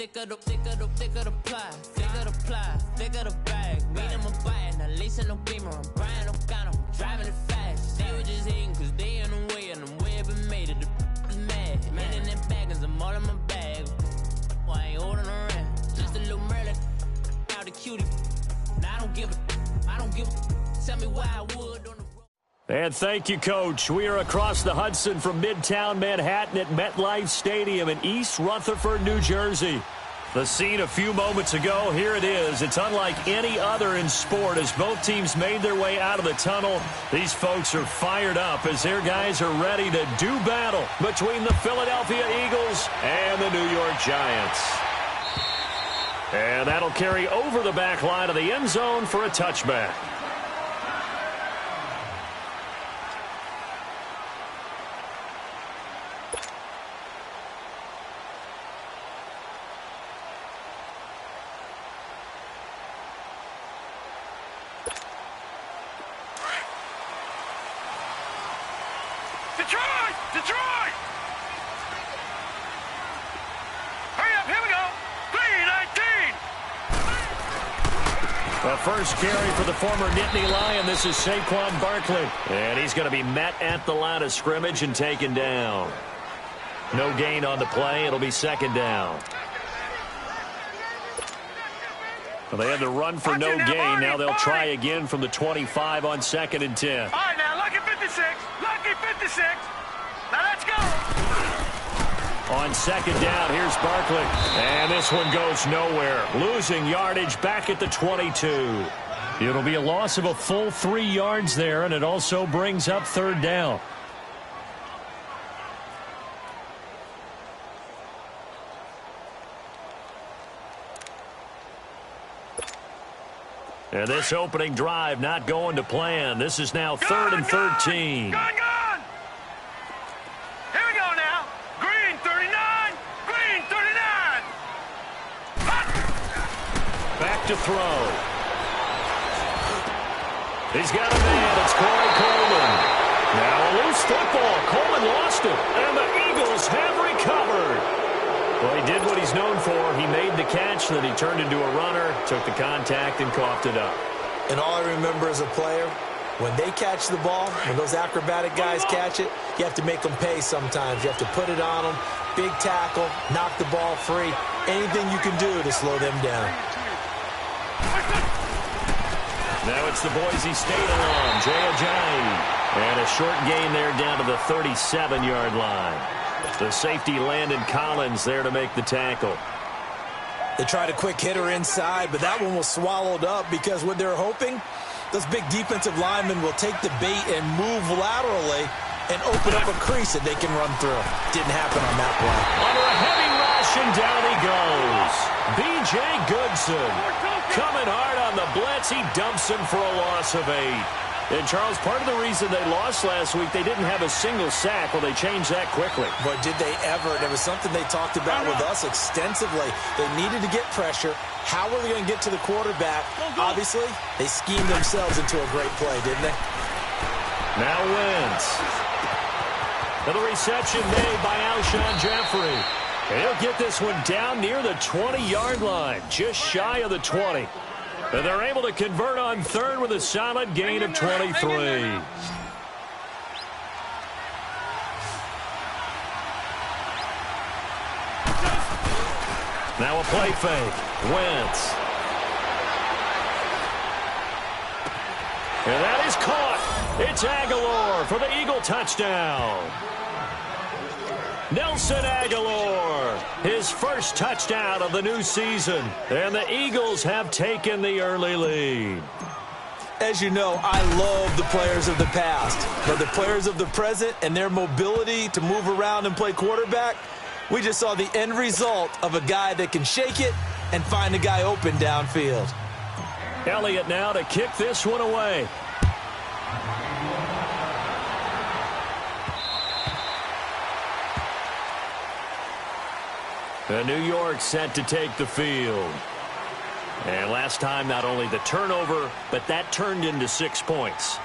thicker the ply, thicker the bag. Meet them a bite, now listen no beamer. I'm Brian O'Connor, I'm driving it fast. They were just hating cause they in the way, and the way I've been made it. The mad, man in them baggins, I'm all in my bag. Well, I ain't holding around, just a little Merlin. Out the cutie, now I don't give a, tell me why I would on the road. And thank you, Coach. We are across the Hudson from Midtown Manhattan at MetLife Stadium in East Rutherford, New Jersey. The scene a few moments ago, here it is. It's unlike any other in sport as both teams made their way out of the tunnel. These folks are fired up as their guys are ready to do battle between the Philadelphia Eagles and the New York Giants. And that'll carry over the back line of the end zone for a touchback. Detroit! Hurry up, here we go. 3-19. The first carry for the former Nittany Lion. This is Saquon Barkley. And he's going to be met at the line of scrimmage and taken down. No gain on the play. It'll be second down. Well, they had the run for no gain. Now they'll try again from the 25 on 2nd and 10. All right, now, lucky 56. Lucky 56. Now let's go. On 2nd down, here's Barkley. And this one goes nowhere. Losing yardage back at the 22. It'll be a loss of a full 3 yards there, and it also brings up 3rd down. And this opening drive not going to plan. This is now 3rd and 13. Gone! Here we go now. Green 39. Green 39. Back to throw. He's got a man. It's Corey Coleman. Now a loose football. Coleman lost it. And the Eagles have recovered. Well, he did what he's known for. He made the catch, then he turned into a runner, took the contact, and coughed it up. And all I remember as a player, when they catch the ball, when those acrobatic guys catch it, you have to make them pay sometimes. You have to put it on them, big tackle, knock the ball free, anything you can do to slow them down. Now it's the Boise State alum, Jay Ajayi. And a short gain there down to the 37-yard line. The safety Landon Collins there to make the tackle. They tried a quick hitter inside, but that one was swallowed up because what they're hoping, those big defensive linemen will take the bait and move laterally and open up a crease that they can run through. Didn't happen on that play. Under a heavy rush, and down he goes. B.J. Goodson coming hard on the blitz. He dumps him for a loss of 8. And, Charles, part of the reason they lost last week, they didn't have a single sack. Well, they changed that quickly. But did they ever? There was something they talked about with us extensively. They needed to get pressure. How were they going to get to the quarterback? Obviously, they schemed themselves into a great play, didn't they? Now Wentz. And the reception made by Alshon Jeffrey. He'll get this one down near the 20-yard line, just shy of the 20. And they're able to convert on 3rd with a solid gain of 23. Now a play fake. Wentz. And that is caught. It's Aguilar for the Eagle touchdown. Nelson Aguilar, his first touchdown of the new season. And the Eagles have taken the early lead. As you know, I love the players of the past. But the players of the present and their mobility to move around and play quarterback, we just saw the end result of a guy that can shake it and find a guy open downfield. Elliott now to kick this one away. And New York set to take the field. And last time, not only the turnover, but that turned into 6 points.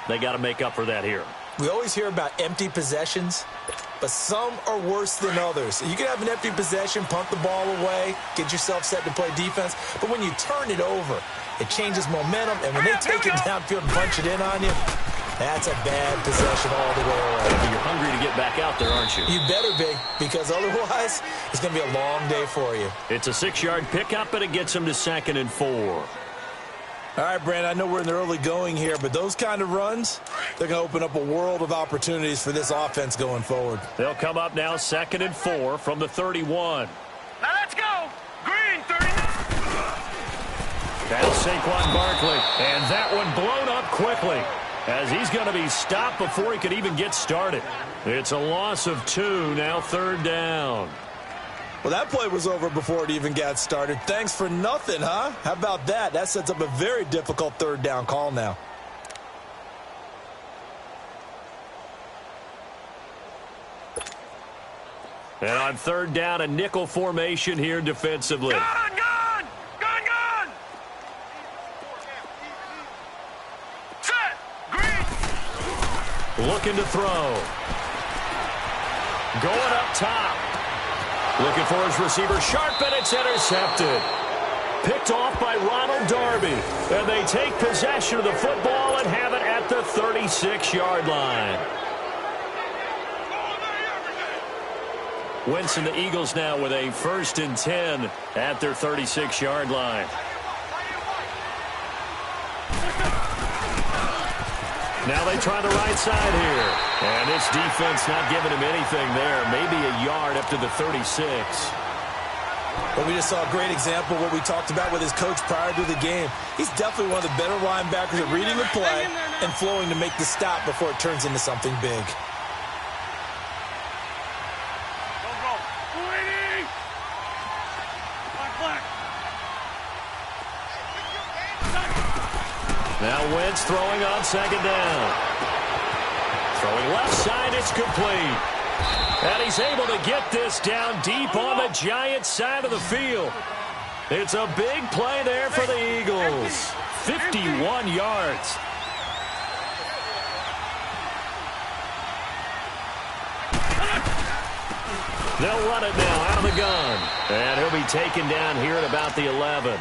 They got to make up for that here. We always hear about empty possessions. but some are worse than others. You can have an empty possession, punt the ball away, get yourself set to play defense, but when you turn it over, it changes momentum, and when they take it downfield and punch it in on you, that's a bad possession all the way around. You're hungry to get back out there, aren't you? You better be, because otherwise, it's going to be a long day for you. It's a 6-yard pickup, and it gets them to 2nd and 4. All right, Brandon, I know we're in the early going here, but those kind of runs, they're going to open up a world of opportunities for this offense going forward. They'll come up now 2nd and 4 from the 31. Now let's go. Green 39. That's Saquon Barkley, and that one blown up quickly, as he's going to be stopped before he could even get started. It's a loss of 2, now 3rd down. Well, that play was over before it even got started. Thanks for nothing, huh? How about that? That sets up a very difficult 3rd down call now. And on 3rd down, a nickel formation here defensively. Gone. Set. Green. Looking to throw. Going up top. Looking for his receiver, sharp, and it's intercepted. Picked off by Ronald Darby. And they take possession of the football and have it at the 36-yard line. Wentz and the Eagles now with a 1st and 10 at their 36-yard line. Now they try the right side here. And this defense not giving him anything there. Maybe a yard up to the 36. But we just saw a great example of what we talked about with his coach prior to the game. He's definitely one of the better linebackers at reading the play and flowing to make the stop before it turns into something big. Now Wentz throwing on 2nd down. Throwing left side, it's complete. And he's able to get this down deep on the Giants side of the field. It's a big play there for the Eagles. 51 yards. They'll run it now out of the gun. And he'll be taken down here at about the 11.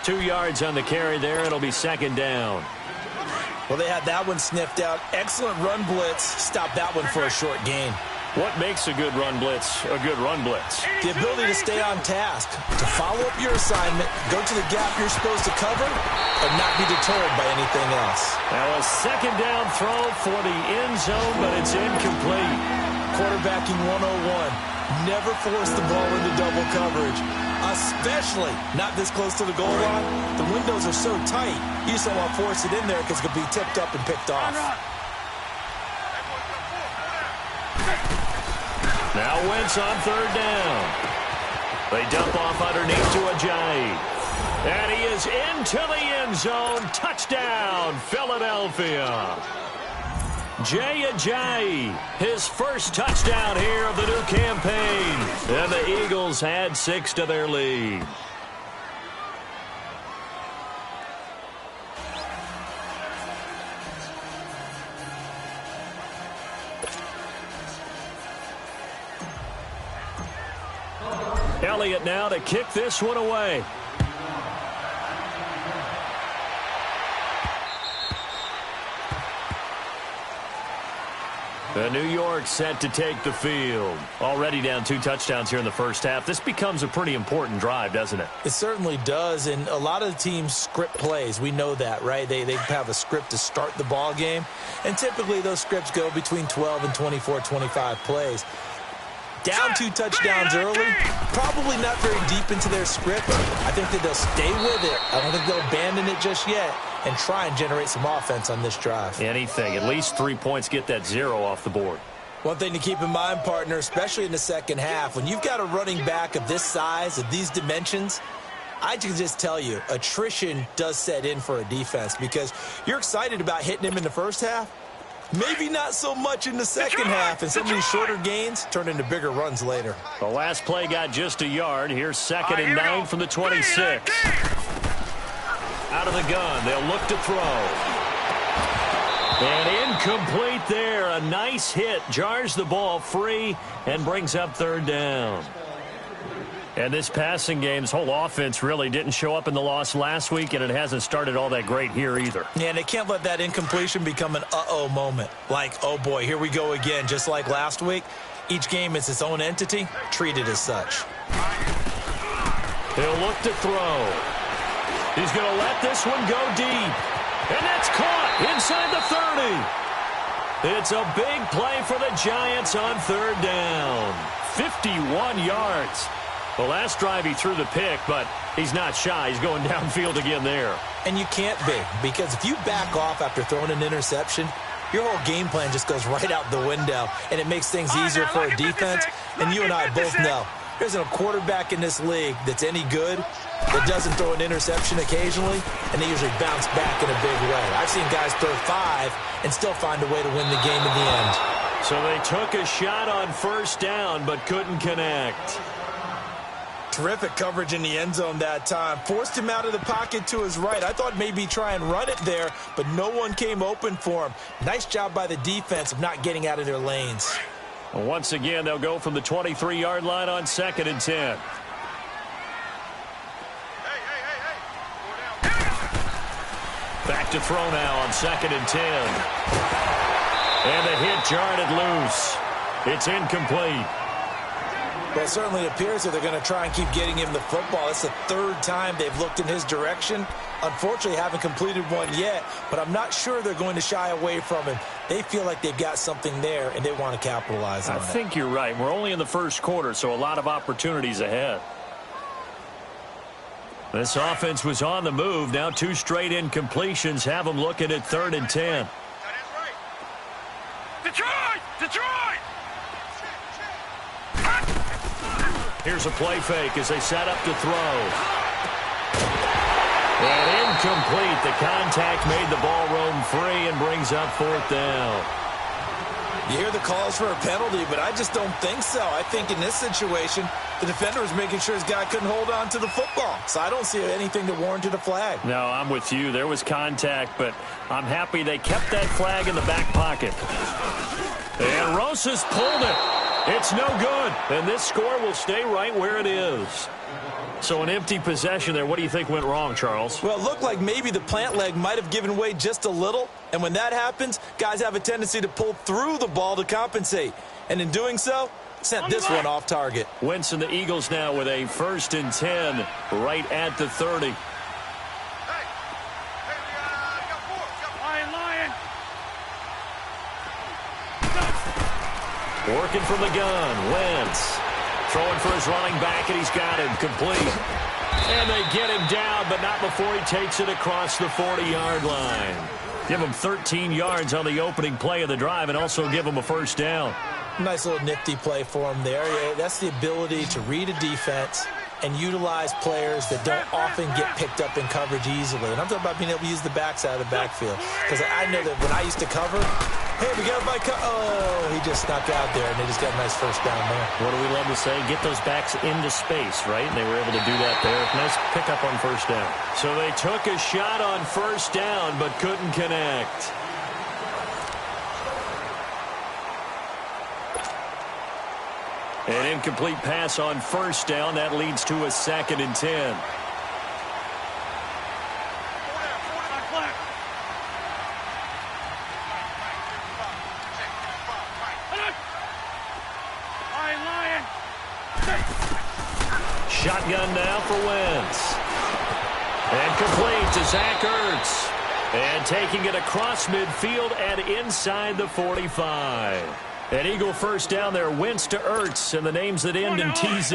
2 yards on the carry there. It'll be 2nd down. Well, they had that one sniffed out. Excellent run blitz. Stop that one for a short gain. What makes a good run blitz a good run blitz? The ability to stay on task, to follow up your assignment, go to the gap you're supposed to cover, and not be deterred by anything else. Now a 2nd down throw for the end zone, but it's incomplete. Quarterbacking 101. Never force the ball into double coverage, especially not this close to the goal line. The windows are so tight, you just don't want to force it in there because it could be tipped up and picked off. Now Wentz on 3rd down. They dump off underneath to Ajayi. And he is into the end zone. Touchdown, Philadelphia. Jay Ajayi, his first touchdown here of the new campaign. And the Eagles add 6 to their lead. Elliott now to kick this one away. The New York set to take the field. Already down 2 touchdowns here in the first half. This becomes a pretty important drive, doesn't it? It certainly does, and a lot of the teams script plays. We know that, right? They have a script to start the ball game, and typically those scripts go between 12 and 24, 25 plays. Down 2 touchdowns early, probably not very deep into their script. I think that they'll stay with it. I don't think they'll abandon it just yet and try and generate some offense on this drive. Anything. At least 3 points, get that 0 off the board. One thing to keep in mind, partner, especially in the second half, when you've got a running back of this size, of these dimensions, I can just tell you, attrition does set in for a defense because you're excited about hitting him in the first half. Maybe not so much in the second half, and some of these shorter gains turn into bigger runs later. The last play got just a yard. Here's 2nd and 9 from the 26. Out of the gun, they'll look to throw. And Incomplete there. A nice hit. Jars the ball free and brings up third down. And this passing game, this whole offense really didn't show up in the loss last week, and it hasn't started all that great here either. Yeah, and they can't let that incompletion become an uh-oh moment. Like, oh boy, here we go again. Just like last week, each game is its own entity, treated as such. He'll look to throw. He's going to let this one go deep. And that's caught inside the 30. It's a big play for the Giants on third down. 51 yards. The last drive he threw the pick, but he's not shy. He's going downfield again there. And you can't be, because if you back off after throwing an interception, your whole game plan just goes right out the window, and it makes things easier for a defense. And you and I both know there isn't a quarterback in this league that's any good that doesn't throw an interception occasionally, and they usually bounce back in a big way. I've seen guys throw 5 and still find a way to win the game in the end. So they took a shot on first down but couldn't connect. Terrific coverage in the end zone that time. Forced him out of the pocket to his right. I thought maybe try and run it there, but no one came open for him. Nice job by the defense of not getting out of their lanes. Well, once again, they'll go from the 23-yard line on 2nd and 10. Back to throw now on 2nd and 10. And the hit jarred it loose. It's incomplete. Well, it certainly appears that they're going to try and keep getting him the football. It's the 3rd time they've looked in his direction. Unfortunately, haven't completed one yet, but I'm not sure they're going to shy away from him. They feel like they've got something there, and they want to capitalize on it. I think you're right. We're only in the first quarter, so a lot of opportunities ahead. This offense was on the move. Now 2 straight incompletions have them looking at 3rd and 10. Detroit! Detroit! Here's a play fake as they set up to throw. And incomplete. The contact made the ball roam free and brings up 4th down. You hear the calls for a penalty, but I just don't think so. I think in this situation, the defender was making sure his guy couldn't hold on to the football. So I don't see anything that warranted a flag. No, I'm with you. There was contact, but I'm happy they kept that flag in the back pocket. And Rosas pulled it. It's no good. And this score will stay right where it is. So an empty possession there. What do you think went wrong, Charles? Well, it looked like maybe the plant leg might have given way just a little. And when that happens, guys have a tendency to pull through the ball to compensate. And in doing so, sent this one off target. Wentz and the Eagles now with a 1st and 10 right at the 30. Working from the gun, Wentz. Throwing for his running back, and he's got him complete. And they get him down, but not before he takes it across the 40-yard line. Give him 13 yards on the opening play of the drive and also give him a 1st down. Nice little nifty play for him there. Yeah, that's the ability to read a defense and utilize players that don't often get picked up in coverage easily. And I'm talking about being able to use the backs out of the backfield. Because I know that when I used to cover, hey, we got my oh, he just snuck out there, and they just got a nice 1st down there. What do we love to say? Get those backs into space, right? And they were able to do that there. Nice pickup on 1st down. So they took a shot on 1st down, but couldn't connect. An incomplete pass on 1st down. That leads to a 2nd and 10. Shotgun now for Wentz. And complete to Zach Ertz. And taking it across midfield and inside the 45. An Eagle 1st down there, Wentz to Ertz, and the names that end in TZ.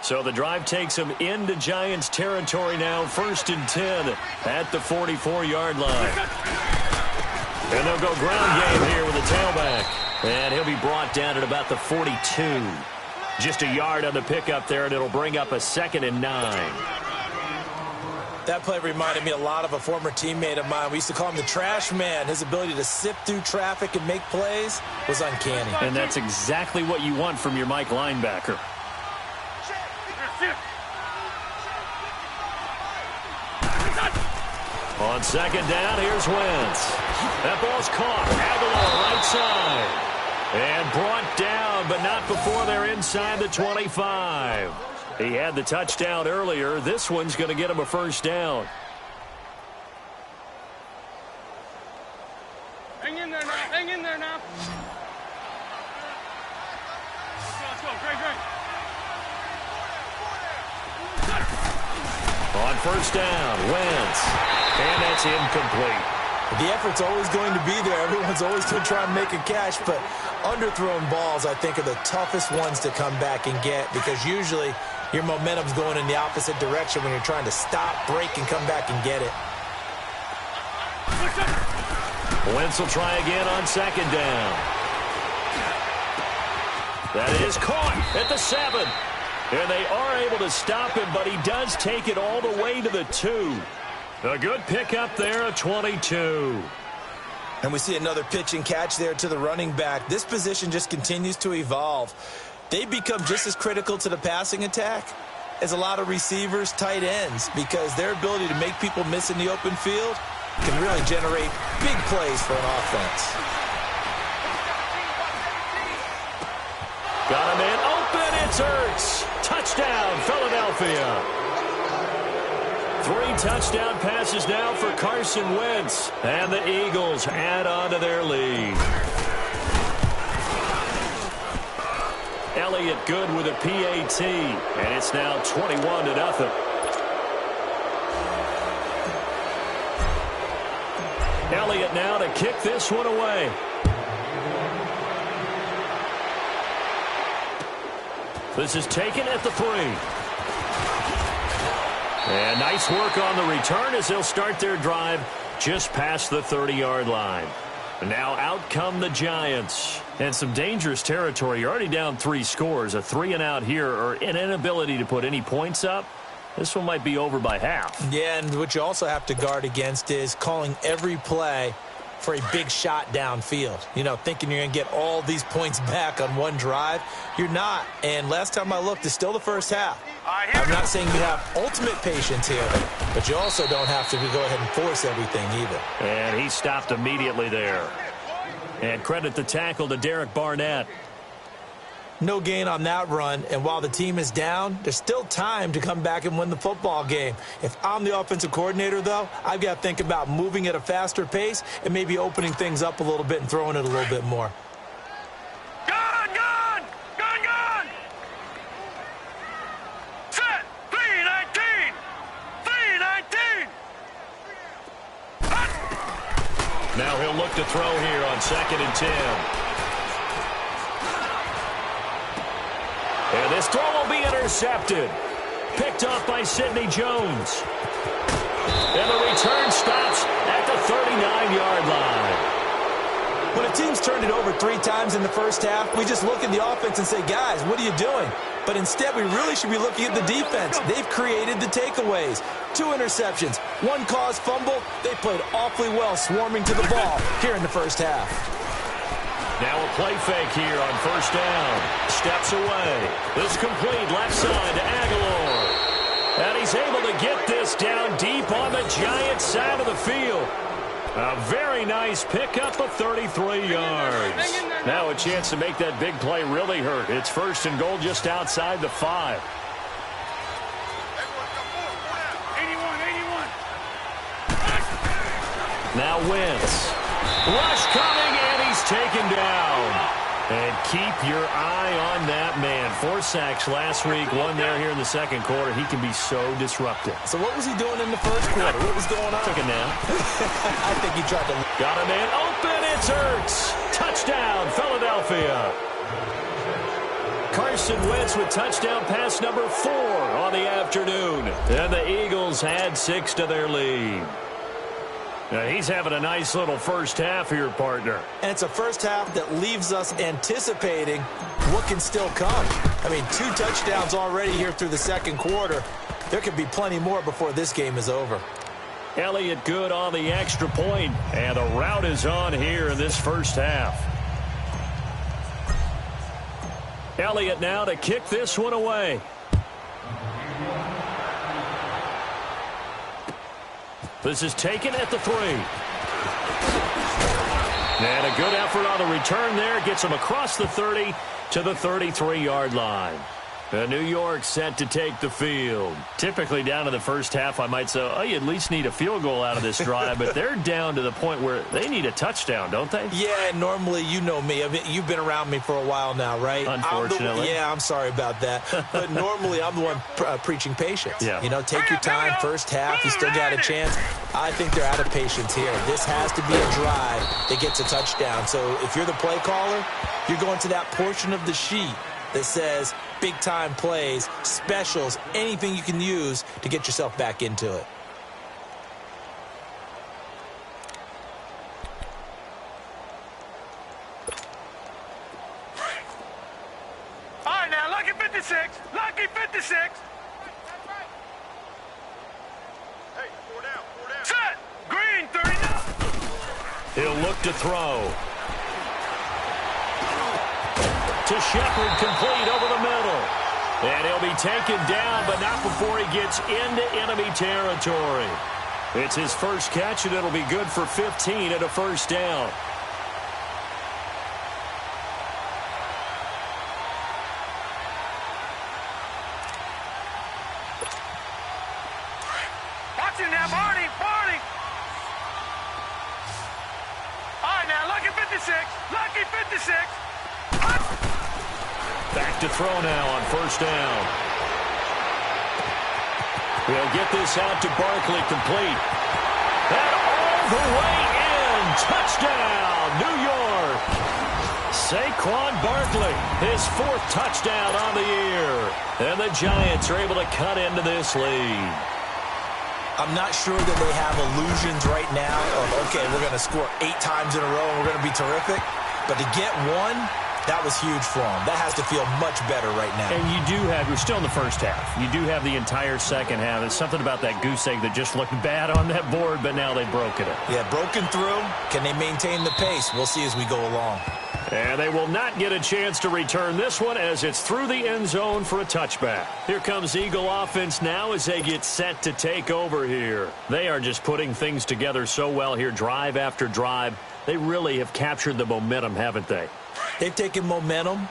So the drive takes them into Giants territory now, 1st and 10 at the 44-yard line. And they'll go ground game here with the tailback. And he'll be brought down at about the 42. Just a yard on the pickup there, and it'll bring up a 2nd and 9. That play reminded me a lot of a former teammate of mine. We used to call him the trash man. His ability to sift through traffic and make plays was uncanny. And that's exactly what you want from your Mike linebacker. On 2nd down, here's Wentz. That ball's caught. Aguilar right side. And brought down, but not before they're inside the 25. He had the touchdown earlier. This one's going to get him a first down. Hang in there now. Hang in there now. Let's go. Great. On first down, Wentz. And that's incomplete. The effort's always going to be there. Everyone's always going to try and make a catch, but underthrown balls, I think, are the toughest ones to come back and get because usually your momentum's going in the opposite direction when you're trying to stop, break, and come back and get it. Wentz will try again on second down. That is caught at the 7. And they are able to stop him, but he does take it all the way to the 2. A good pickup there of 22. And we see another pitch and catch there to the running back. This position just continues to evolve. They become just as critical to the passing attack as a lot of receivers, tight ends, because their ability to make people miss in the open field can really generate big plays for an offense. Got him in open. It's Ertz. Touchdown, Philadelphia. 3 touchdown passes now for Carson Wentz. And the Eagles add on to their lead. Elliott good with a PAT. And it's now 21-0. Elliott now to kick this one away. This is taken at the 3. And nice work on the return as they'll start their drive just past the 30-yard line. Now out come the Giants. And some dangerous territory. You're already down 3 scores. A 3-and-out here or an inability to put any points up. This one might be over by half. Yeah, and what you also have to guard against is calling every play for a big shot downfield. You know, thinking you're going to get all these points back on one drive. You're not. And last time I looked, it's still the first half. I'm not saying you have ultimate patience here, but you also don't have to go ahead and force everything either. And he stopped immediately there. And credit the tackle to Derek Barnett. No gain on that run, and while the team is down, there's still time to come back and win the football game. If I'm the offensive coordinator, though, I've got to think about moving at a faster pace and maybe opening things up a little bit and throwing it a little bit more. Gone! Set! 3-19! 3-19! Now he'll look to throw here on 2nd and 10. And this throw will be intercepted. Picked off by Sidney Jones. And the return stops at the 39-yard line. When a team's turned it over 3 times in the first half, we just look at the offense and say, guys, what are you doing? But instead, we really should be looking at the defense. They've created the takeaways. 2 interceptions, 1 caused fumble. They played awfully well swarming to the ball here in the first half. Now a play fake here on first down. Steps away. This complete left side to Aguilar. And he's able to get this down deep on the Giants side of the field. A very nice pickup of 33 yards. Now a chance to make that big play really hurt. It's 1st and goal just outside the 5. 81. Now Wentz. Rush coming, and he's taken down. And keep your eye on that man. 4 sacks last week, 1 there here in the second quarter. He can be so disruptive. So what was he doing in the first quarter? What was going on? Took a nap. I think he tried to... Got him in. Open. It's Ertz. Touchdown, Philadelphia. Carson Wentz with touchdown pass number 4 on the afternoon. And the Eagles add 6 to their lead. Now he's having a nice little first half here, partner. And it's a first half that leaves us anticipating what can still come. I mean, 2 touchdowns already here through the second quarter. There could be plenty more before this game is over. Elliott good on the extra point, and the route is on here in this first half. Elliott now to kick this one away. This is taken at the 3. And a good effort on the return there. Gets him across the 30 to the 33-yard line. New York set to take the field. Typically down in the first half, I might say, oh, you at least need a field goal out of this drive, but they're down to the point where they need a touchdown, don't they? Yeah, normally, you know me. I mean, you've been around me for a while now, right? Unfortunately. I'm sorry about that. But normally, I'm the one preaching patience. Yeah. You know, take your time, first half, you still got a chance. I think they're out of patience here. This has to be a drive that gets a touchdown. So if you're the play caller, you're going to that portion of the sheet that says big-time plays, specials, anything you can use to get yourself back into it. All right, now, lucky 56. Lucky 56. Hey, 4 down. Set. Green, 39. He'll look to throw. To Shepard, complete over the middle. And he'll be taken down, but not before he gets into enemy territory. It's his first catch, and it'll be good for 15 at a first down. Watch it now, Barney. All right, now, lucky 56. Lucky 56. Back to throw now on first down. He'll get this out to Barkley, complete. And all the way in. Touchdown, New York. Saquon Barkley, his 4th touchdown on the year. And the Giants are able to cut into this lead. I'm not sure that they have illusions right now of, okay, we're going to score 8 times in a row and we're going to be terrific. But to get one, that was huge for them. That has to feel much better right now. And you do have, we're still in the first half. You do have the entire second half. There's something about that goose egg that just looked bad on that board, but now they've broken it. Yeah, broken through. Can they maintain the pace? We'll see as we go along. And they will not get a chance to return this one as it's through the end zone for a touchback. Here comes Eagle offense now as they get set to take over here. They are just putting things together so well here, drive after drive. They really have captured the momentum, haven't they? They've taken momentum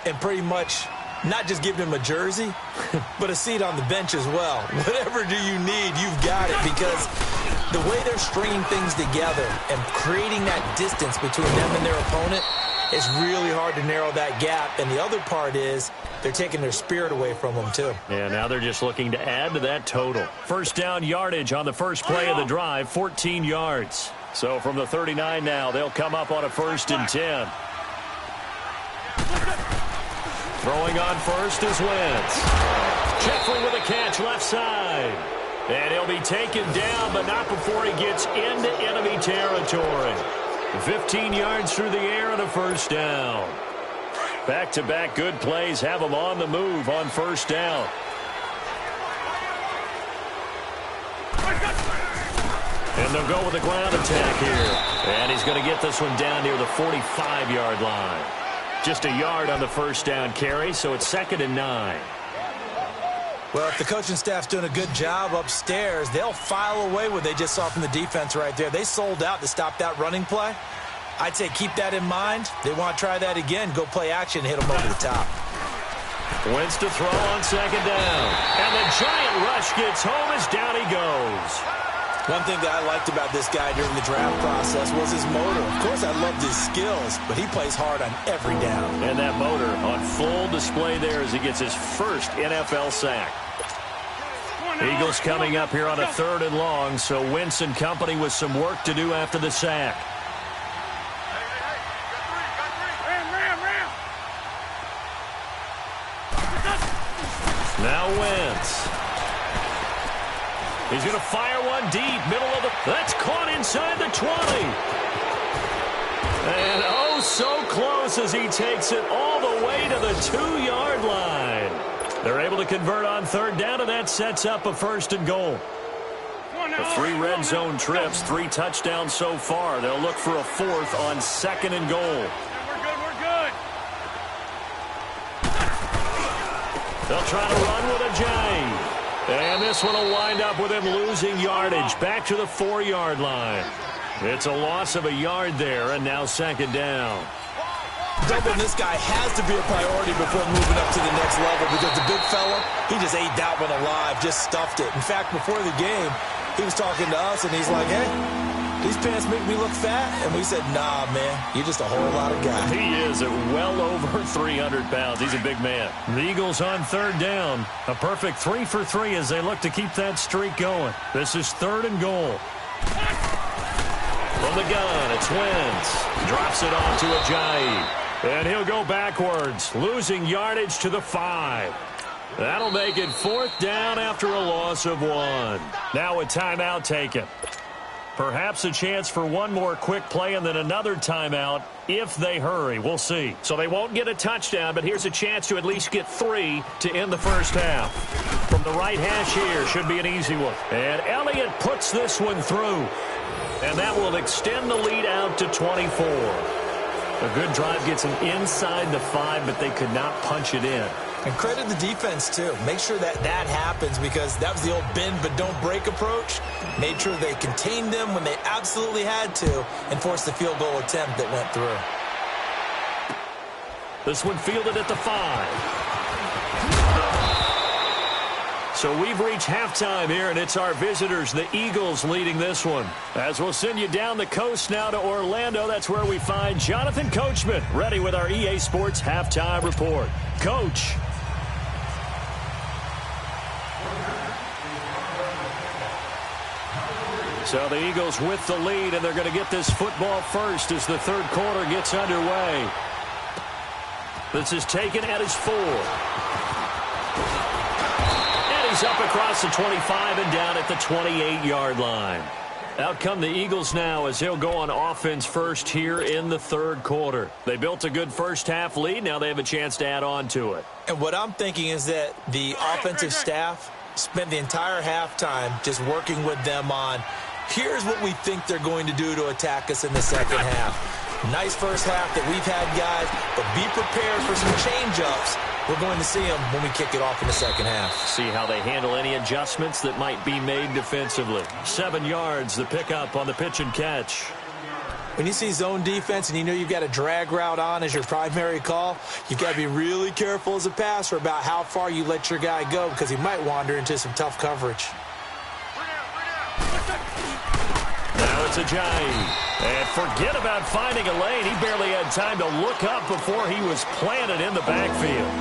and pretty much not just given him a jersey, but a seat on the bench as well. Whatever do you need, you've got it, because the way they're stringing things together and creating that distance between them and their opponent, it's really hard to narrow that gap. And the other part is they're taking their spirit away from them, too. Yeah, now they're just looking to add to that total. First down yardage on the first play of the drive, 14 yards. So from the 39 now, they'll come up on a 1st and 10. Throwing on first is Wentz. Jeffrey with a catch left side. And he'll be taken down, but not before he gets into enemy territory. 15 yards through the air and a first down. Back-to-back good plays have him on the move on first down. And they'll go with the ground attack here. And he's going to get this one down near the 45-yard line. Just a yard on the first down carry, so it's 2nd and 9. Well, if the coaching staff's doing a good job upstairs, they'll file away what they just saw from the defense right there. They sold out to stop that running play. I'd say keep that in mind. They want to try that again. Go play action, hit them over the top. Wentz to throw on 2nd down. And the giant rush gets home as down he goes. One thing that I liked about this guy during the draft process was his motor. Of course, I loved his skills, but he plays hard on every down. And that motor on full display there as he gets his first NFL sack. Eagles coming up here on a 3rd and long, so Wentz and company with some work to do after the sack. Now Wentz. He's going to fire one deep, middle of the... That's caught inside the 20. And oh, so close as he takes it all the way to the 2-yard line. They're able to convert on 3rd down, and that sets up a 1st and goal. The 3 red zone trips, 3 touchdowns so far. They'll look for a 4th on 2nd and goal. We're good. They'll try to run with a J. And this one will wind up with him losing yardage back to the 4-yard line. It's a loss of a yard there, and now second down. Doubling this guy has to be a priority before moving up to the next level because the big fella, he just ate that one alive, just stuffed it. In fact, before the game, he was talking to us, and he's like, hey, these pants make me look fat. And we said, nah, man, you're just a whole lot of guy. He is at well over 300 pounds. He's a big man. The Eagles on third down. A perfect 3 for 3 as they look to keep that streak going. This is 3rd and goal. From the gun, it's Wentz. Drops it off to Ajayi. And he'll go backwards, losing yardage to the 5. That'll make it 4th down after a loss of 1. Now a timeout taken. Perhaps a chance for one more quick play and then another timeout if they hurry. We'll see. So they won't get a touchdown, but here's a chance to at least get 3 to end the first half. From the right hash here, should be an easy one. And Elliott puts this one through. And that will extend the lead out to 24. A good drive gets them inside the 5, but they could not punch it in. And credit the defense, too. Make sure that happens because that was the old bend but don't break approach. Made sure they contained them when they absolutely had to and forced the field goal attempt that went through. This one fielded at the 5. So we've reached halftime here, and it's our visitors, the Eagles, leading this one. As we'll send you down the coast now to Orlando, that's where we find Jonathan Coachman, ready with our EA Sports Halftime Report. Coach. So the Eagles with the lead, and they're going to get this football first as the third quarter gets underway. This is taken at his 4. He's up across the 25 and down at the 28-yard line. Out come the Eagles now as he'll go on offense first here in the third quarter. They built a good first half lead. Now they have a chance to add on to it. And what I'm thinking is that the offensive staff spent the entire halftime just working with them on, here's what we think they're going to do to attack us in the second half. Nice first half that we've had, guys, but be prepared for some change-ups. We're going to see them when we kick it off in the second half. See how they handle any adjustments that might be made defensively. 7 yards, the pickup on the pitch and catch. When you see zone defense and you know you've got a drag route on as your primary call, you've got to be really careful as a passer about how far you let your guy go because he might wander into some tough coverage. Now it's Ajayi. And forget about finding a lane. He barely had time to look up before he was planted in the backfield.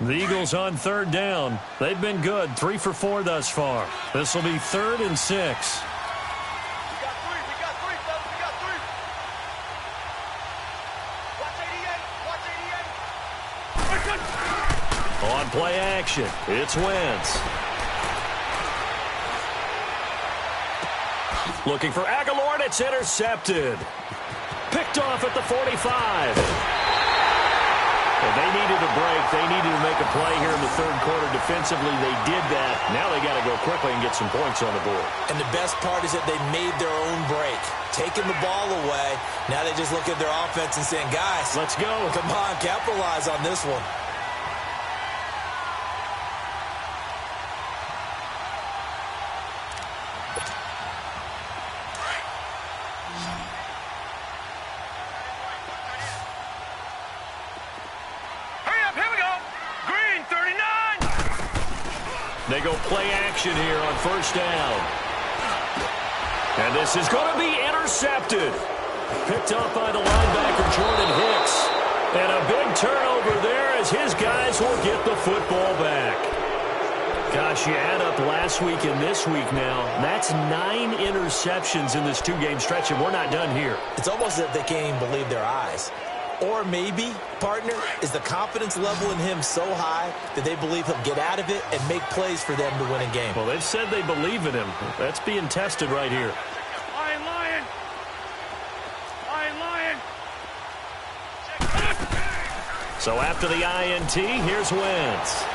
The Eagles on third down. They've been good, 3 for 4 thus far. This will be 3rd and 6. We got 3, fellas, we got 3. Watch 88, watch 88. On play action, it's Wentz. Looking for Aguilar, and it's intercepted. Picked off at the 45. Well, they needed a break. They needed to make a play here in the third quarter. Defensively, they did that. Now they got to go quickly and get some points on the board. And the best part is that they made their own break. Taking the ball away. Now they just look at their offense and saying, guys, let's go. Come on, capitalize on this one. They go play action here on first down. And this is going to be intercepted. Picked up by the linebacker, Jordan Hicks. And a big turnover there as his guys will get the football back. Gosh, you add up last week and this week now. That's 9 interceptions in this 2-game stretch, and we're not done here. It's almost as if they can't even believe their eyes. Or maybe, partner, is the confidence level in him so high that they believe he'll get out of it and make plays for them to win a game. Well, they've said they believe in him. That's being tested right here. Lion, lion. Lion, lion. So after the INT, here's Wentz.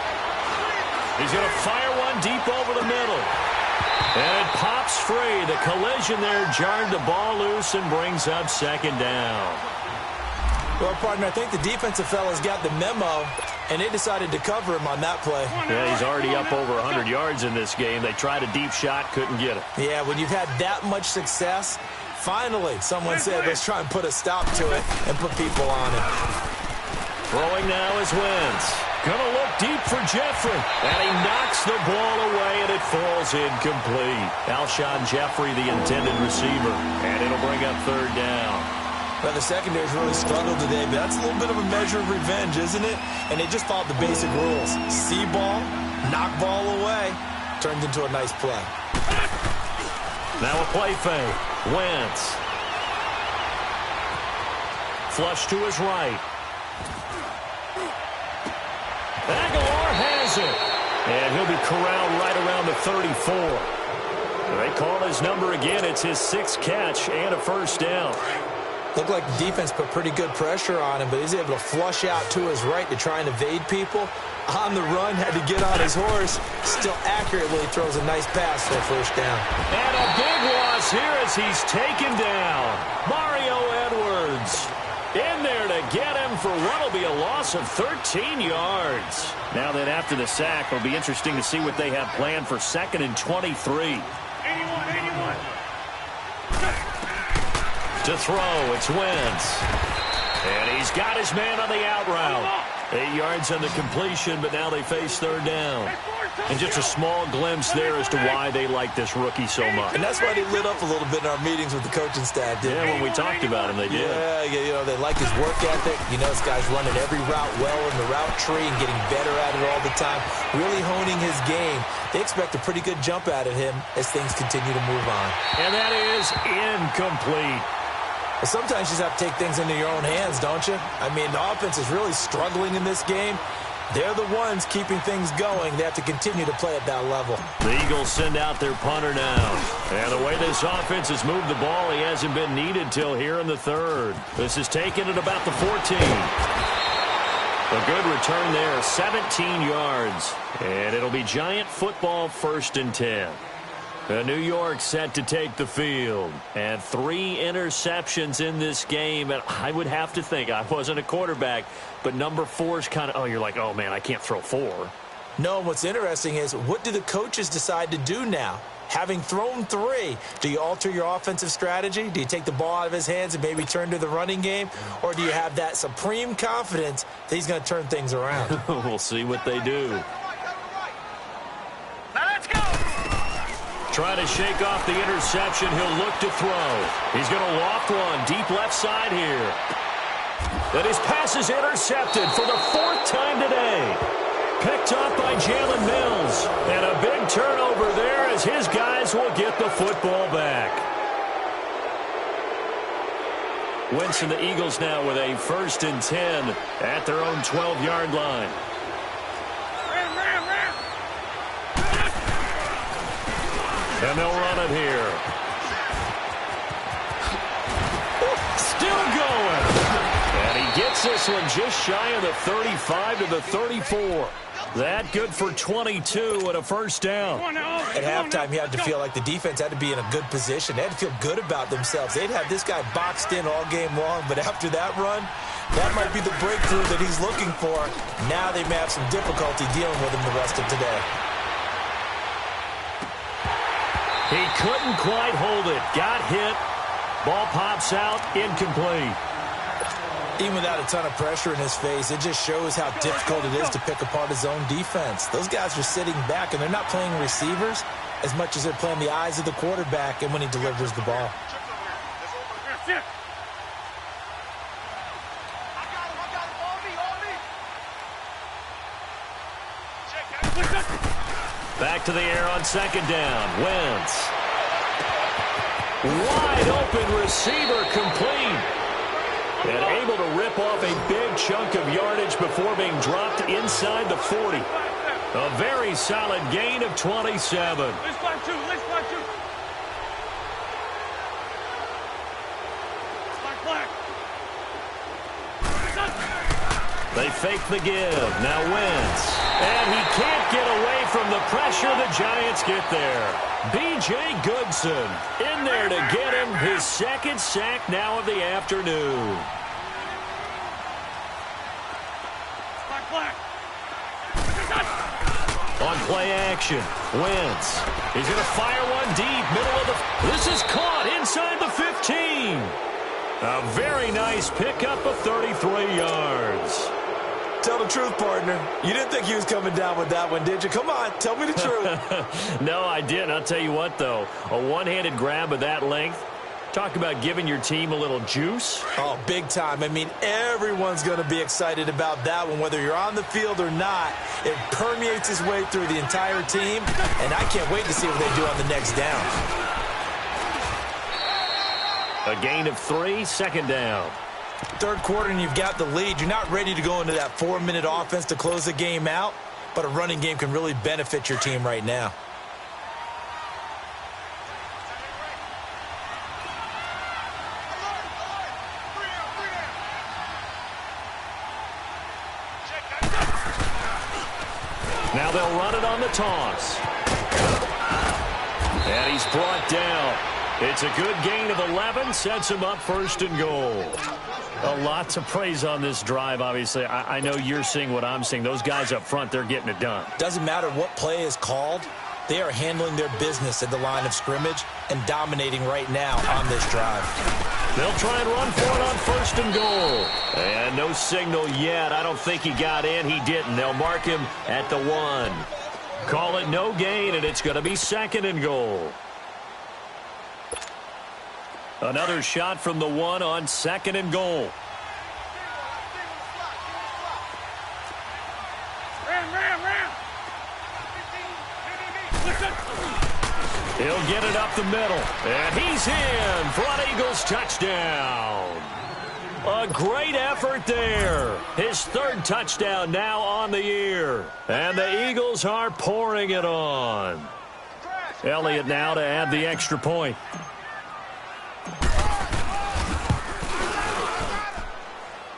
He's going to fire one deep over the middle. And it pops free. The collision there jarred the ball loose and brings up second down. Well, partner, I think the defensive fella's got the memo and they decided to cover him on that play. Yeah, he's already up over 100 yards in this game. They tried a deep shot, couldn't get it. Yeah, when you've had that much success, finally someone said, let's try and put a stop to it and put people on it. Throwing now is Wentz. Gonna look deep for Jeffrey. And he knocks the ball away, and it falls incomplete. Alshon Jeffrey, the intended receiver. And it'll bring up third down. Well, the secondary's really struggled today, but that's a little bit of a measure of revenge, isn't it? And they just followed the basic rules. See ball, knock ball away. Turns into a nice play. Now a play fake. Wentz. Flush to his right. Aguilar has it. And he'll be corralled right around the 34. They call his number again. It's his 6th catch and a first down. Looked like the defense put pretty good pressure on him, but he's able to flush out to his right to try and evade people. On the run, had to get on his horse. Still accurately throws a nice pass for a first down. And a big loss here as he's taken down. Mario Edwards in there to get him for what will be a loss of 13 yards. Now then, after the sack, it'll be interesting to see what they have planned for 2nd and 23. 81. To throw, it's Wentz. And he's got his man on the out route. 8 yards on the completion, but now they face third down. And just a small glimpse there as to why they like this rookie so much. And that's why they lit up a little bit in our meetings with the coaching staff, didn't when we talked about him, they did. Yeah, you know, they like his work ethic. You know, this guy's running every route well in the route tree and getting better at it all the time, really honing his game. They expect a pretty good jump out of him as things continue to move on. And that is incomplete. But sometimes you just have to take things into your own hands, don't you? I mean, the offense is really struggling in this game. They're the ones keeping things going. They have to continue to play at that level. The Eagles send out their punter now. And the way this offense has moved the ball, he hasn't been needed till here in the 3rd. This is taken at about the 14. A good return there, 17 yards. And it'll be Giant football 1st and 10. New York set to take the field. And 3 interceptions in this game. And I would have to think, I wasn't a quarterback, but number 4 is kind of, you're like, oh, man, I can't throw 4. No, what's interesting is, what do the coaches decide to do now? Having thrown 3, do you alter your offensive strategy? Do you take the ball out of his hands and maybe turn to the running game? Or do you have that supreme confidence that he's going to turn things around? We'll see what they do. Now let's go. Trying to shake off the interception. He'll look to throw. He's going to loft one deep left side here. And his pass is intercepted for the 4th time today. Picked off by Jalen Mills. And a big turnover there as his guys will get the football back. Wentz and the Eagles now with a 1st and 10 at their own 12-yard line. And they'll run it here. Still going. And he gets this one just shy of the 35 to the 34. That good for 22 and a first down. At halftime, you had to feel like the defense had to be in a good position. They had to feel good about themselves. They'd have this guy boxed in all game long, but after that run, that might be the breakthrough that he's looking for. Now they may have some difficulty dealing with him the rest of today. He couldn't quite hold it. Got hit. Ball pops out. Incomplete. Even without a ton of pressure in his face, it just shows how difficult it is to pick apart his own defense. Those guys are sitting back, and they're not playing receivers as much as they're playing the eyes of the quarterback and when he delivers the ball. Back to the air on 2nd down. Wentz. Wide open receiver complete. And able to rip off a big chunk of yardage before being dropped inside the 40. A very solid gain of 27. They fake the give. Now Wentz. And he can't get away from the pressure. The Giants get there. B.J. Goodson in there to get him his 2nd sack now of the afternoon. On play action, Wentz. He's going to fire one deep, middle of the... This is caught inside the 15. A very nice pickup of 33 yards. Tell the truth, partner. You didn't think he was coming down with that one, did you? Come on, tell me the truth. No, I didn't. I'll tell you what, though. A one-handed grab of that length. Talk about giving your team a little juice. Oh, big time. I mean, everyone's going to be excited about that one, whether you're on the field or not. It permeates its way through the entire team, and I can't wait to see what they do on the next down. A gain of 3, second down. Third quarter, and you've got the lead. You're not ready to go into that 4-minute offense to close the game out, but a running game can really benefit your team right now. Now they'll run it on the toss. And he's brought down. It's a good gain of 11, sets him up first and goal. A lot to praise on this drive, obviously. I know you're seeing what I'm seeing. Those guys up front, they're getting it done. Doesn't matter what play is called. They are handling their business at the line of scrimmage and dominating right now on this drive. They'll try and run for it on first and goal. And no signal yet. I don't think he got in. He didn't. They'll mark him at the 1. Call it no gain, and it's going to be second and goal. Another shot from the 1 on second and goal. He'll get it up the middle. And he's in. Front Eagles touchdown. A great effort there. His third touchdown now on the year. And the Eagles are pouring it on. Elliott now to add the extra point.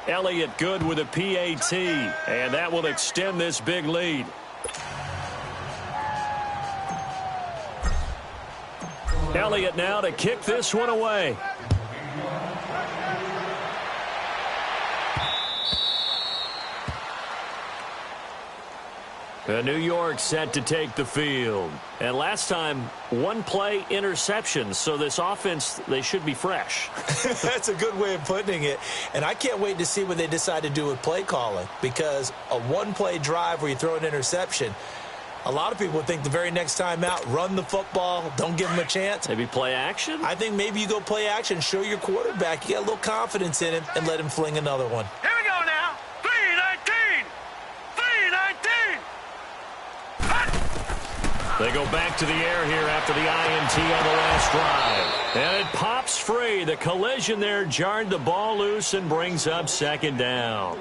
Elliott good with a PAT. And that will extend this big lead. Elliott now to kick this one away. New York set to take the field. And last time, one play interception. So this offense, they should be fresh. That's a good way of putting it. And I can't wait to see what they decide to do with play calling. Because a one-play drive where you throw an interception, a lot of people think the very next time out, run the football, don't give them a chance. Maybe play action? I think maybe you go play action, show your quarterback, you got a little confidence in him, and let him fling another one. Here we go now. 3-19. 3-19. They go back to the air here after the INT on the last drive. And it pops free. The collision there jarred the ball loose and brings up second down.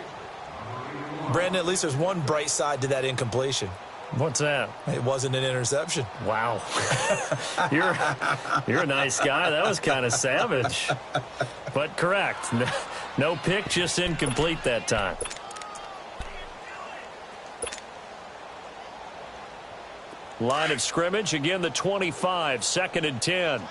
Brandon, at least there's one bright side to that incompletion. What's that? It wasn't an interception. Wow. You're a nice guy. That was kind of savage. But correct. No pick, just incomplete that time. Line of scrimmage, again the 25, second and 10.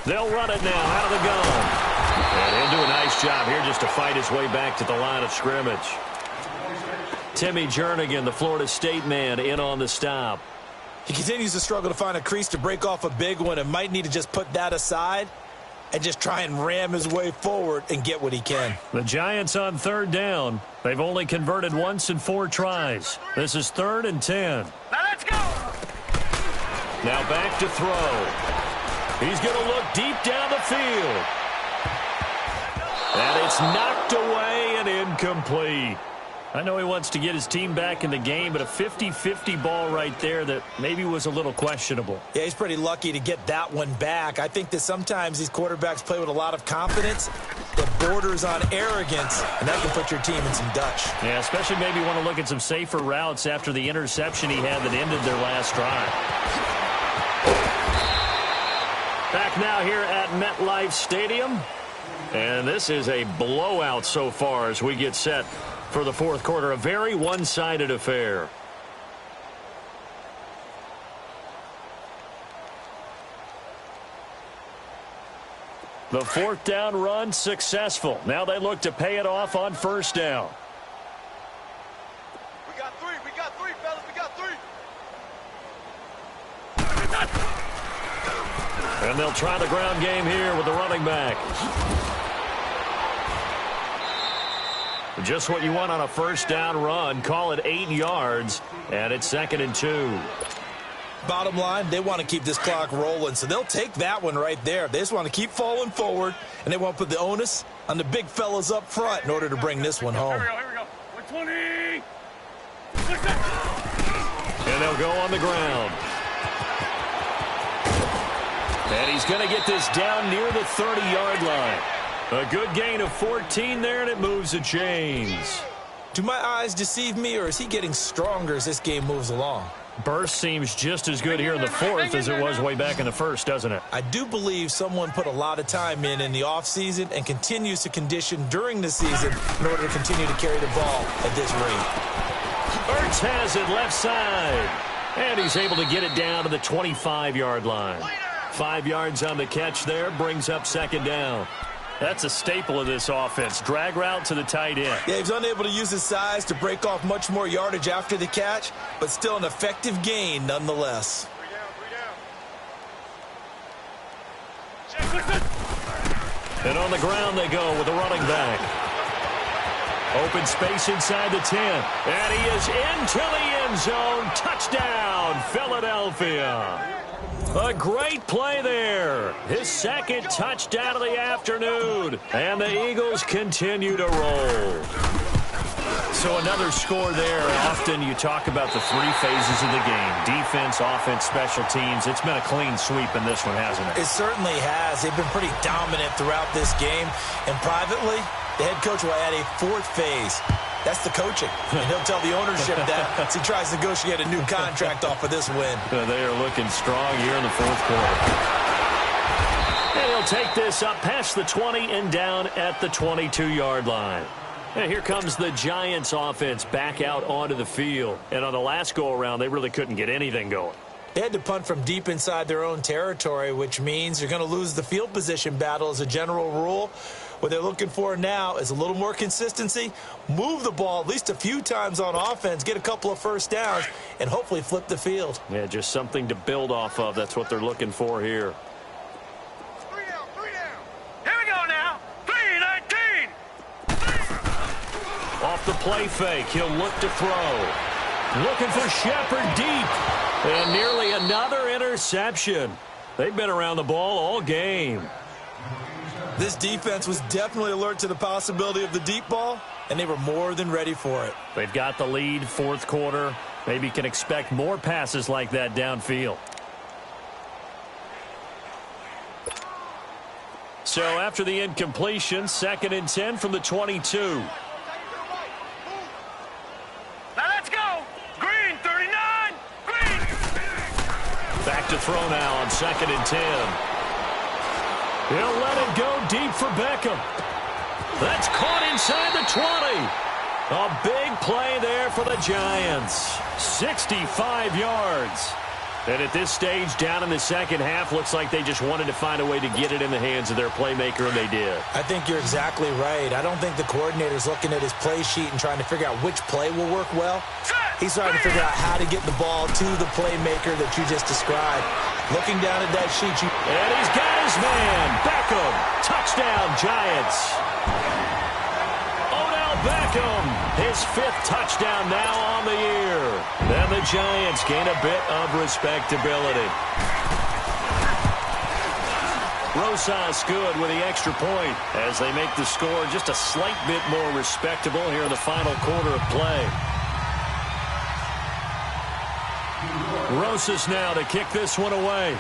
They'll run it now out of the gun. And he'll do a nice job here just to fight his way back to the line of scrimmage. Timmy Jernigan, the Florida State man, in on the stop. He continues to struggle to find a crease to break off a big one and might need to just put that aside and just try and ram his way forward and get what he can. The Giants on third down. They've only converted once in 4 tries. This is 3rd and 10. Now let's go. Now back to throw. He's going to look deep down the field. And it's knocked away and incomplete. I know he wants to get his team back in the game, but a 50-50 ball right there that maybe was a little questionable. Yeah, he's pretty lucky to get that one back. I think that sometimes these quarterbacks play with a lot of confidence that borders on arrogance, and that can put your team in some Dutch. Yeah, especially maybe want to look at some safer routes after the interception he had that ended their last drive. Back now here at MetLife Stadium. And this is a blowout so far as we get set for the fourth quarter. A very one-sided affair. The fourth down run successful. Now they look to pay it off on first down. We got three, fellas. We got three. And they'll try the ground game here with the running back. Just what you want on a first down run. Call it 8 yards, and it's 2nd and 2. Bottom line, they want to keep this clock rolling, so they'll take that one right there. They just want to keep falling forward, and they want to put the onus on the big fellas up front in order to bring this one home. Here we go. 120. And they'll go on the ground. And he's going to get this down near the 30-yard line. A good gain of 14 there, and it moves the chains. Do my eyes deceive me, or is he getting stronger as this game moves along? Burst seems just as good here in the fourth as it was way back in the first, doesn't it? I do believe someone put a lot of time in the offseason and continues to condition during the season in order to continue to carry the ball at this rate. Ertz has it left side. And he's able to get it down to the 25-yard line. 5 yards on the catch there, brings up 2nd down. That's a staple of this offense. Drag route to the tight end. Yeah, he was unable to use his size to break off much more yardage after the catch, but still an effective gain nonetheless. 3 down. And on the ground they go with the running back. Open space inside the 10. And he is into the end zone. Touchdown, Philadelphia. A great play there. His 2nd touchdown of the afternoon. And the Eagles continue to roll. So another score there. Often you talk about the 3 phases of the game. Defense, offense, special teams. It's been a clean sweep in this one, hasn't it? It certainly has. They've been pretty dominant throughout this game. And privately, the head coach will add a 4th phase. That's the coaching. And he'll tell the ownership that as he tries to negotiate a new contract off of this win. They are looking strong here in the fourth quarter. And he'll take this up past the 20 and down at the 22-yard line. And here comes the Giants offense back out onto the field. And on the last go-around, they really couldn't get anything going. They had to punt from deep inside their own territory, which means you're going to lose the field position battle as a general rule. What they're looking for now is a little more consistency, move the ball at least a few times on offense, get a couple of first downs, and hopefully flip the field. Yeah, just something to build off of. That's what they're looking for here. 3 down. Here we go now. 3-19. Off the play fake, he'll look to throw. Looking for Shepard deep. And nearly another interception. They've been around the ball all game. This defense was definitely alert to the possibility of the deep ball, and they were more than ready for it. They've got the lead, fourth quarter. Maybe can expect more passes like that downfield. So after the incompletion, 2nd and 10 from the 22. Now let's go. Green, 39. Green. Back to throw now on 2nd and 10. He'll let it go deep for Beckham. That's caught inside the 20. A big play there for the Giants. 65 yards. And at this stage, down in the second half, looks like they just wanted to find a way to get it in the hands of their playmaker, and they did. I think you're exactly right. I don't think the coordinator's looking at his play sheet and trying to figure out which play will work well. He's trying to figure out how to get the ball to the playmaker that you just described. Looking down at that sheet. And he's got his man. Beckham. Touchdown, Giants. Beckham, his 5th touchdown now on the year. And the Giants gain a bit of respectability. Rosas good with the extra point as they make the score just a slight bit more respectable here in the final quarter of play. Rosas now to kick this one away.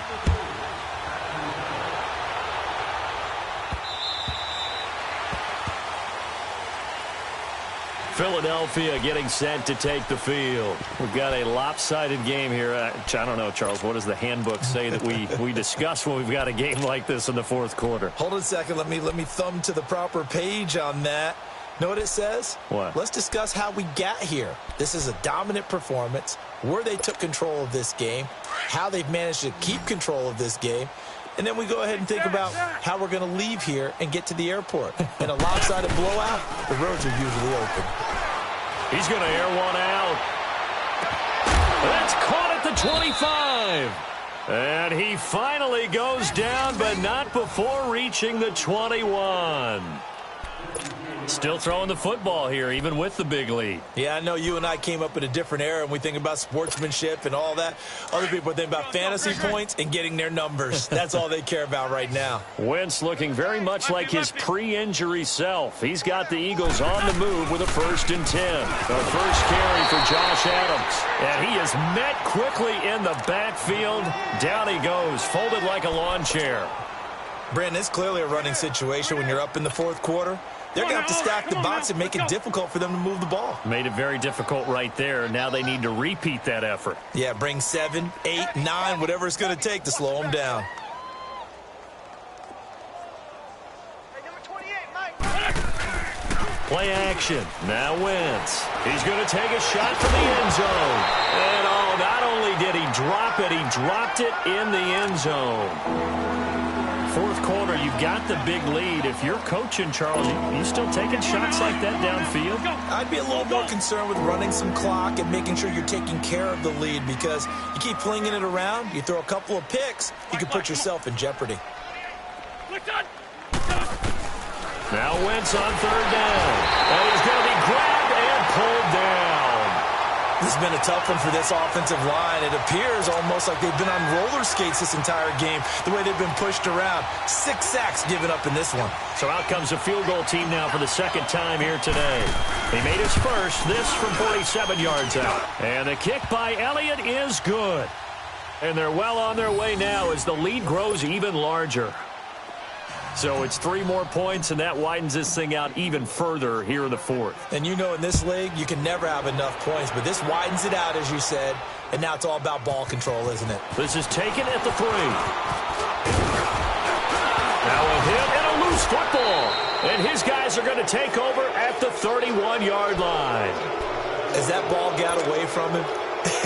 Philadelphia getting set to take the field. We've got a lopsided game here. I don't know, Charles, what does the handbook say that we discuss when we've got a game like this in the fourth quarter? Hold on a second. Let me thumb to the proper page on that. Know what it says? What? Let's discuss how we got here. This is a dominant performance, where they took control of this game, how they've managed to keep control of this game, And then we go ahead and think about how we're going to leave here and get to the airport. In a lopsided blowout, the roads are usually open. He's going to air one out. That's caught at the 25. And he finally goes down, but not before reaching the 21. Still throwing the football here, even with the big lead. Yeah, I know you and I came up in a different era, and we think about sportsmanship and all that. Other people think about fantasy points and getting their numbers. That's all they care about right now. Wentz looking very much like his pre-injury self. He's got the Eagles on the move with a 1st and 10. The first carry for Josh Adams. And he is met quickly in the backfield. Down he goes, folded like a lawn chair. Brandon, it's clearly a running situation when you're up in the 4th quarter. They're going to have to stack the box and make it difficult for them to move the ball. Made it very difficult right there. Now they need to repeat that effort. Yeah, bring 7, 8, 9, whatever it's going to take to slow them down. Hey, number 28, Mike. Play action. Now Wentz. He's going to take a shot from the end zone. And oh, not only did he drop it, he dropped it in the end zone. 4th quarter, you've got the big lead. If you're coaching, Charles, you still taking shots like that downfield? I'd be a little more concerned with running some clock and making sure you're taking care of the lead, because you keep flinging it around, you throw a couple of picks, you can put yourself in jeopardy. Now Wentz on 3rd down. And he's going to be grabbed and pulled down. This has been a tough one for this offensive line. It appears almost like they've been on roller skates this entire game, the way they've been pushed around. 6 sacks given up in this one. So out comes a field goal team now for the 2nd time here today. He made his first, this from 47 yards out. And the kick by Elliott is good. And they're well on their way now as the lead grows even larger. So it's 3 more points, and that widens this thing out even further here in the 4th. And you know in this league, you can never have enough points, but this widens it out, as you said, and now it's all about ball control, isn't it? This is taken at the 3. Now a hit and a loose football. And his guys are going to take over at the 31-yard line. As that ball got away from him,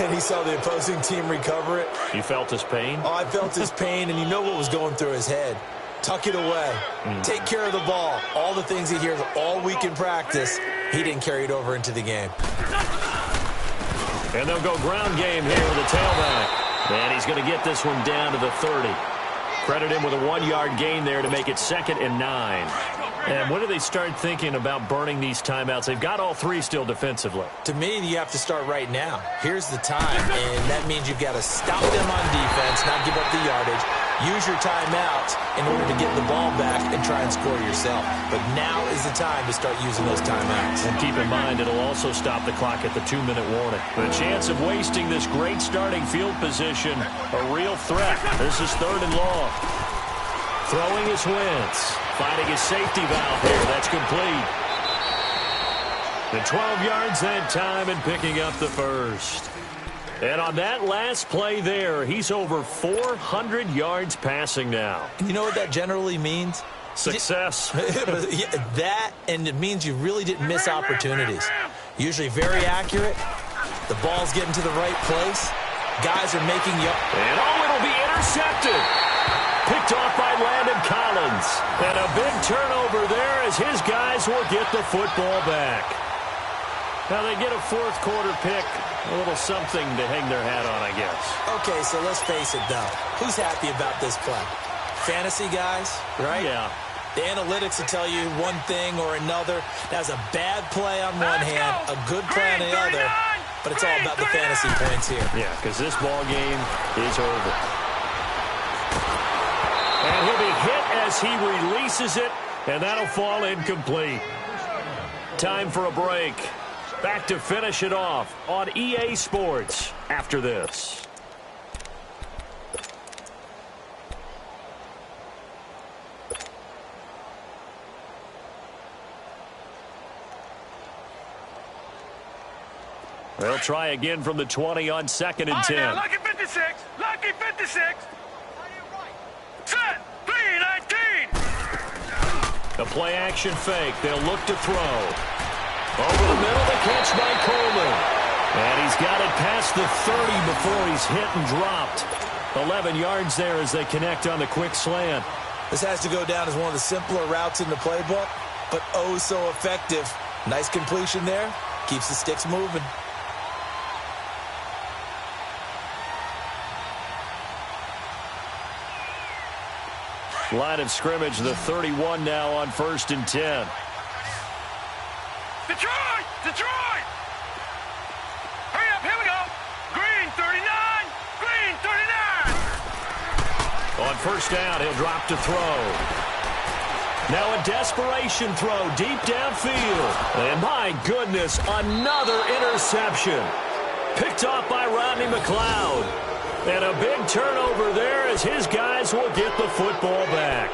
and he saw the opposing team recover it. You felt his pain? Oh, I felt his pain, and you know what was going through his head. Tuck it away. Take care of the ball. All the things he hears all week in practice, he didn't carry it over into the game. And they'll go ground game here with a tailback. And he's going to get this one down to the 30. Credit him with a 1-yard gain there to make it 2nd and 9. And when do they start thinking about burning these timeouts? They've got all 3 still defensively. To me, you have to start right now. Here's the time, and that means you've got to stop them on defense, not give up the yardage. Use your timeouts in order to get the ball back and try and score yourself. But now is the time to start using those timeouts. And keep in mind, it'll also stop the clock at the 2-minute warning. The chance of wasting this great starting field position, a real threat. This is 3rd and long. Throwing his Wentz. Finding his safety valve here. That's complete. The 12 yards that time and picking up the first. And on that last play there, he's over 400 yards passing now. You know what that generally means? Success. That, and it means you really didn't miss opportunities. Usually very accurate. The ball's getting to the right place. Guys are making you... And it'll be intercepted. Picked off by Landon Collins. And a big turnover there as his guys will get the football back. Now they get a 4th quarter pick. A little something to hang their hat on, I guess. Okay, so let's face it, though. Who's happy about this play? Fantasy guys, right? Yeah. The analytics will tell you one thing or another. That's a bad play on one hand, a good play on the other, but it's all about the fantasy points here. Yeah, because this ball game is over. And he'll be hit as he releases it, and that'll fall incomplete. Time for a break. Back to finish it off on EA Sports after this. They'll try again from the 20 on 2nd and 10. Now, lucky 56. Lucky 56. Set. 3-19. The play action fake. They'll look to throw. Over the middle, the catch by Coleman. And he's got it past the 30 before he's hit and dropped. 11 yards there as they connect on the quick slant. This has to go down as one of the simpler routes in the playbook, but oh so effective. Nice completion there. Keeps the sticks moving. Line of scrimmage, the 31 now on 1st and 10. Detroit! Detroit! Hurry up, here we go. Green 39, green 39. On first down, he'll drop to throw. Now a desperation throw deep downfield. And my goodness, another interception. Picked off by Rodney McLeod. And a big turnover there as his guys will get the football back.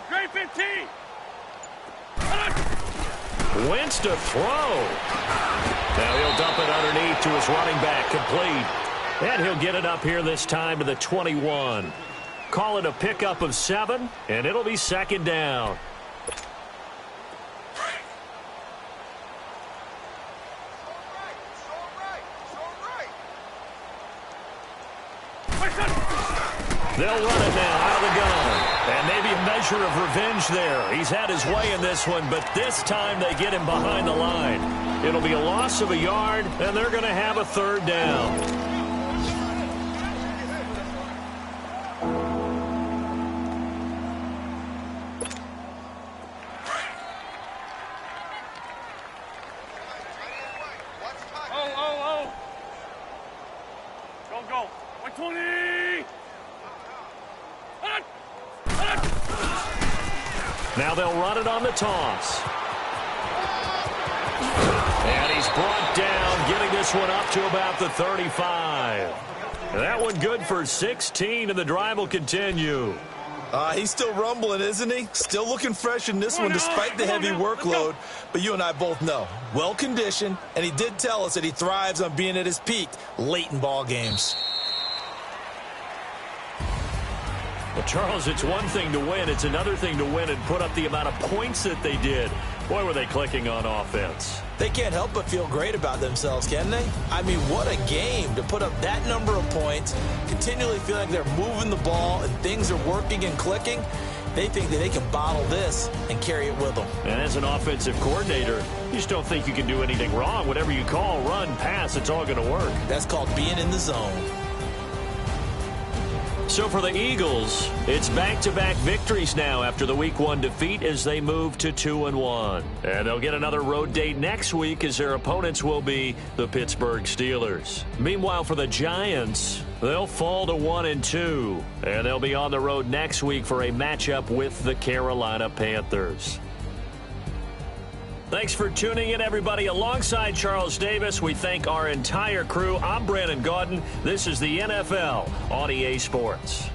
Great 15. Wentz to throw. Now he'll dump it underneath to his running back, complete. And he'll get it up here this time to the 21. Call it a pickup of 7, and it'll be 2nd down. They'll run it now out of the gun. And maybe a measure of revenge there. He's had his way in this one, but this time they get him behind the line. It'll be a loss of a yard, and they're going to have a 3rd down. Go. 120. Now they'll run it on the toss. And he's brought down, getting this one up to about the 35. That one good for 16, and the drive will continue. He's still rumbling, isn't he? Still looking fresh in this one despite the heavy workload. But you and I both know, well-conditioned, and he did tell us that he thrives on being at his peak late in ball games. Well, Charles, it's one thing to win. It's another thing to win and put up the amount of points that they did. Boy, were they clicking on offense. They can't help but feel great about themselves, can they? I mean, what a game to put up that number of points, continually feeling like they're moving the ball and things are working and clicking. They think that they can bottle this and carry it with them. And as an offensive coordinator, you just don't think you can do anything wrong. Whatever you call, run, pass, it's all going to work. That's called being in the zone. So for the Eagles, it's back-to-back victories now after the Week 1 defeat as they move to 2-1. And they'll get another road date next week as their opponents will be the Pittsburgh Steelers. Meanwhile, for the Giants, they'll fall to 1-2. And they'll be on the road next week for a matchup with the Carolina Panthers. Thanks for tuning in, everybody. Alongside Charles Davis, we thank our entire crew. I'm Brandon Gaudin. This is the NFL on EA Sports.